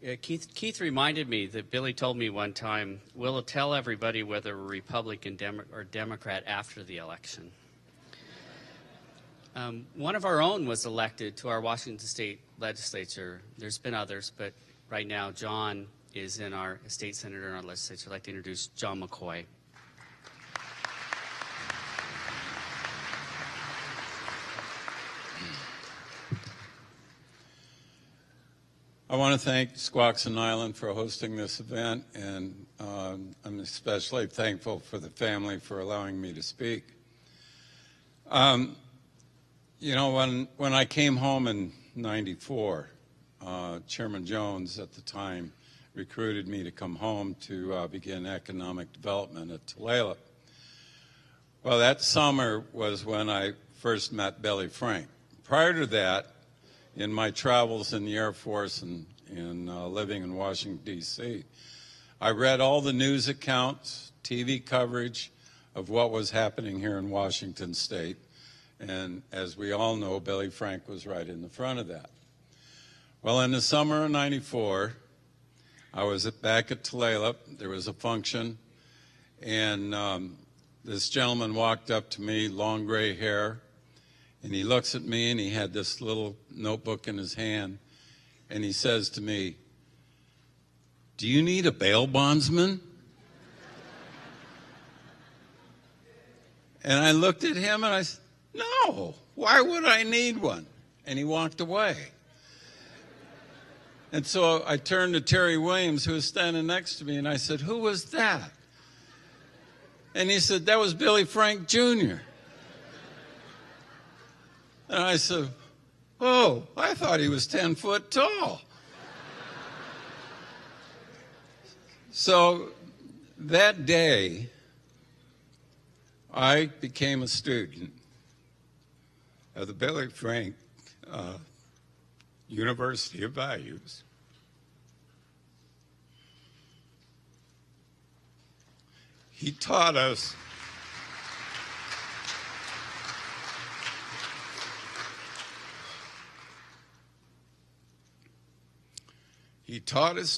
Yeah, Keith reminded me that Billy told me one time, we'll tell everybody whether we're Republican or Democrat after the election. One of our own was elected to our Washington State legislature. There's been others, but right now John is in our state senator in our legislature. I'd like to introduce John McCoy. I want to thank Squaxin Island for hosting this event, and I'm especially thankful for the family for allowing me to speak. You know, when I came home in '94, Chairman Jones at the time recruited me to come home to begin economic development at Tulalip. Well, that summer was when I first met Billy Frank. Prior to that, in my travels in the Air Force and living in Washington, D.C., I read all the news accounts, TV coverage of what was happening here in Washington State. And as we all know, Billy Frank was right in the front of that. Well, in the summer of '94, I was back at Tulalip. There was a function, and this gentleman walked up to me, long gray hair, and he looks at me, and he had this little notebook in his hand, and he says to me, "Do you need a bail bondsman?" And I looked at him, and I said, "No, why would I need one?" And he walked away. And so I turned to Terry Williams, who was standing next to me, and I said, "Who was that?" And he said, "That was Billy Frank Jr." And I said, "Oh, I thought he was 10 foot tall." So that day, I became a student of the Billy Frank University of Values. He taught us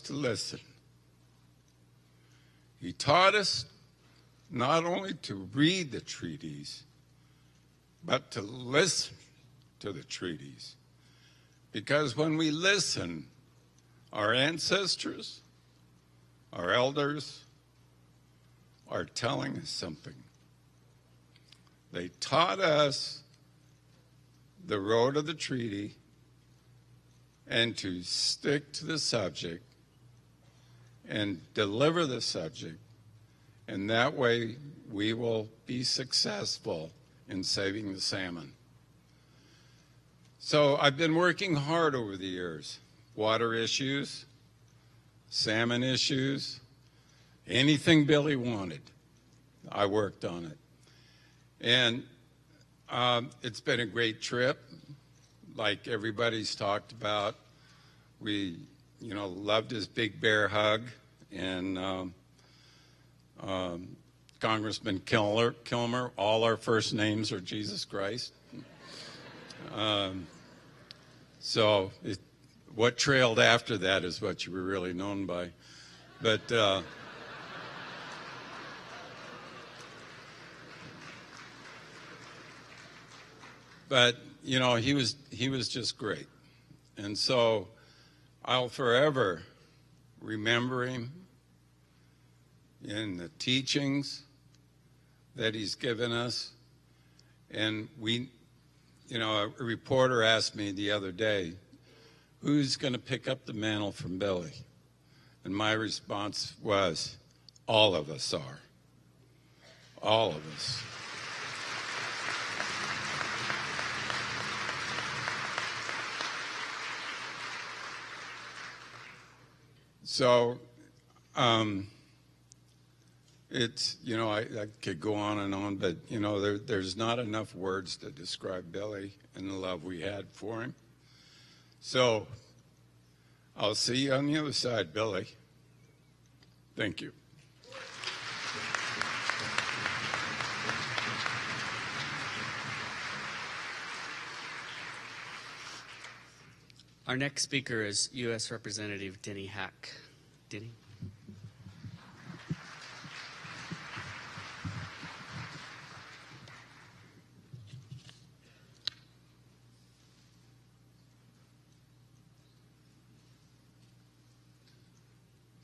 to listen. He taught us not only to read the treaties, but to listen to the treaties. Because when we listen, our ancestors, our elders, are telling us something. They taught us the road of the treaty and to stick to the subject and deliver the subject, and that way we will be successful in saving the salmon. So I've been working hard over the years. Water issues, salmon issues, anything Billy wanted, I worked on it. And it's been a great trip. Like everybody's talked about, we, loved his big bear hug, and Congressman Kilmer, all our first names are Jesus Christ. So what trailed after that is what you were really known by. But he was just great. And so I'll forever remember him in the teachings that he's given us. And a reporter asked me the other day, who's going to pick up the mantle from Billy? And my response was, all of us are. All of us. So it's, I could go on and on, but, there's not enough words to describe Billy and the love we had for him. So I'll see you on the other side, Billy. Thank you. Our next speaker is U.S. Representative Denny Hack. Denny.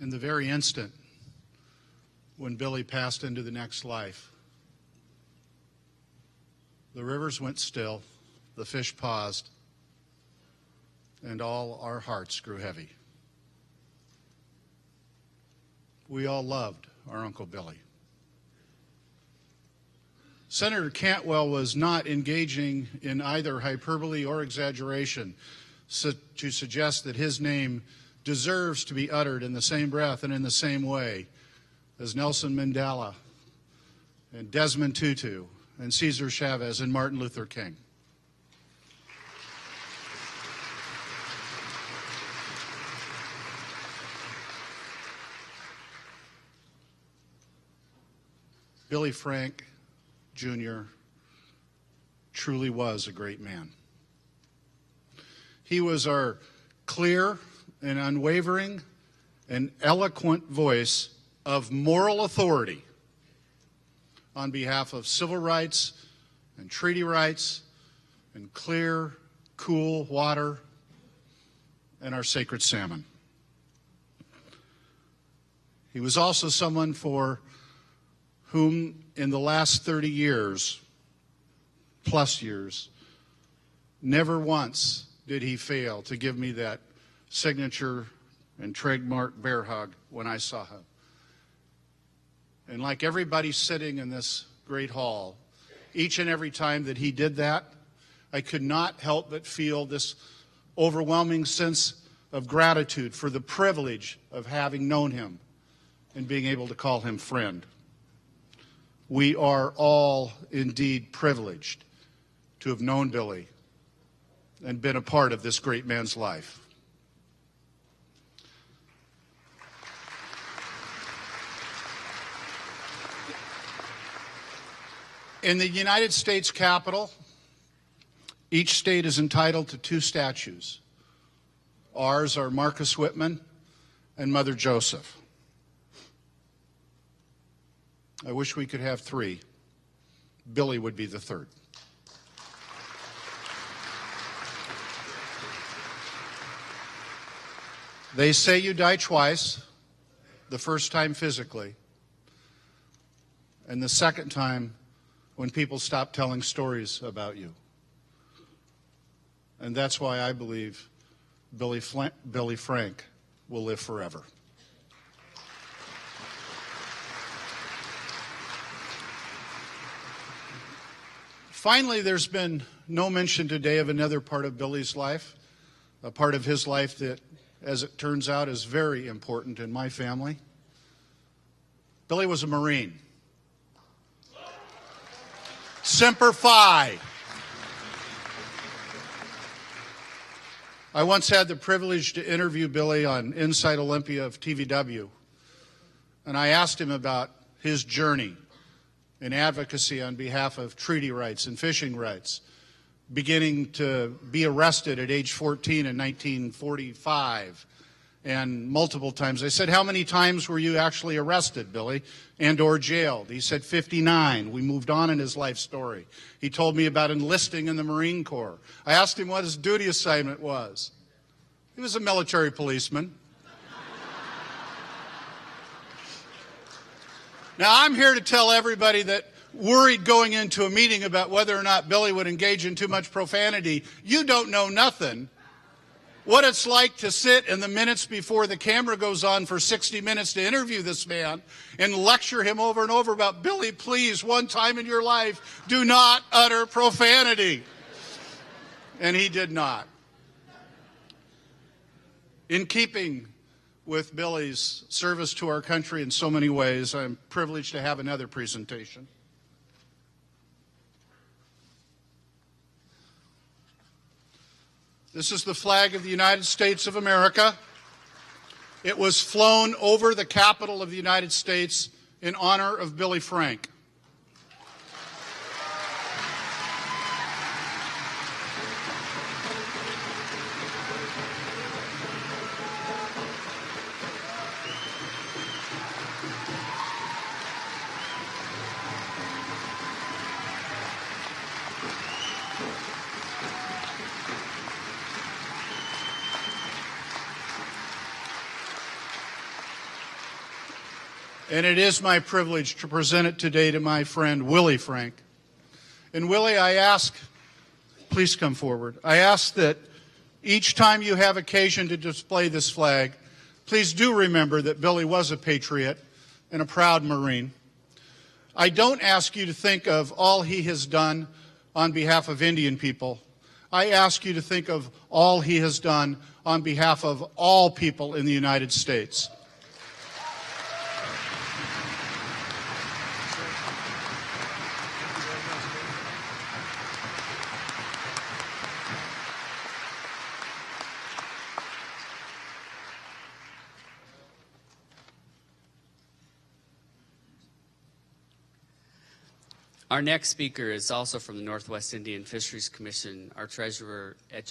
In the very instant when Billy passed into the next life, the rivers went still, the fish paused, and all our hearts grew heavy. We all loved our Uncle Billy. Senator Cantwell was not engaging in either hyperbole or exaggeration to suggest that his name deserves to be uttered in the same breath and in the same way as Nelson Mandela and Desmond Tutu and Cesar Chavez and Martin Luther King. Billy Frank, Jr. truly was a great man. He was our clear and unwavering and eloquent voice of moral authority on behalf of civil rights and treaty rights and clear, cool water and our sacred salmon. He was also someone for whom in the last 30 years, plus years, never once did he fail to give me that signature and trademark bear hug when I saw him. And like everybody sitting in this great hall, each and every time that he did that, I could not help but feel this overwhelming sense of gratitude for the privilege of having known him and being able to call him friend. We are all indeed privileged to have known Billy and been a part of this great man's life. In the United States Capitol, each state is entitled to 2 statues. Ours are Marcus Whitman and Mother Joseph. I wish we could have 3. Billy would be the 3rd. They say you die twice, the first time physically, and the second time when people stop telling stories about you. And that's why I believe Billy Frank will live forever. Finally, there's been no mention today of another part of Billy's life, a part of his life that, as it turns out, is very important in my family. Billy was a Marine. Semper Fi. I once had the privilege to interview Billy on Inside Olympia of TVW, and I asked him about his journey in advocacy on behalf of treaty rights and fishing rights, beginning to be arrested at age 14 in 1945, and multiple times. I said, how many times were you actually arrested, Billy, and or jailed? He said 59. We moved on in his life story. He told me about enlisting in the Marine Corps. I asked him what his duty assignment was. He was a military policeman. Now, I'm here to tell everybody that worried going into a meeting about whether or not Billy would engage in too much profanity, you don't know nothing. What it's like to sit in the minutes before the camera goes on for 60 minutes to interview this man and lecture him over and over about, Billy, please, one time in your life, do not utter profanity. And he did not. In keeping with Billy's service to our country in so many ways, I'm privileged to have another presentation. This is the flag of the United States of America. It was flown over the Capitol of the United States in honor of Billy Frank. And it is my privilege to present it today to my friend Willie Frank. And Willie, I ask, please come forward. I ask that each time you have occasion to display this flag, please do remember that Billy was a patriot and a proud Marine. I don't ask you to think of all he has done on behalf of Indian people. I ask you to think of all he has done on behalf of all people in the United States. Our next speaker is also from the Northwest Indian Fisheries Commission, our treasurer,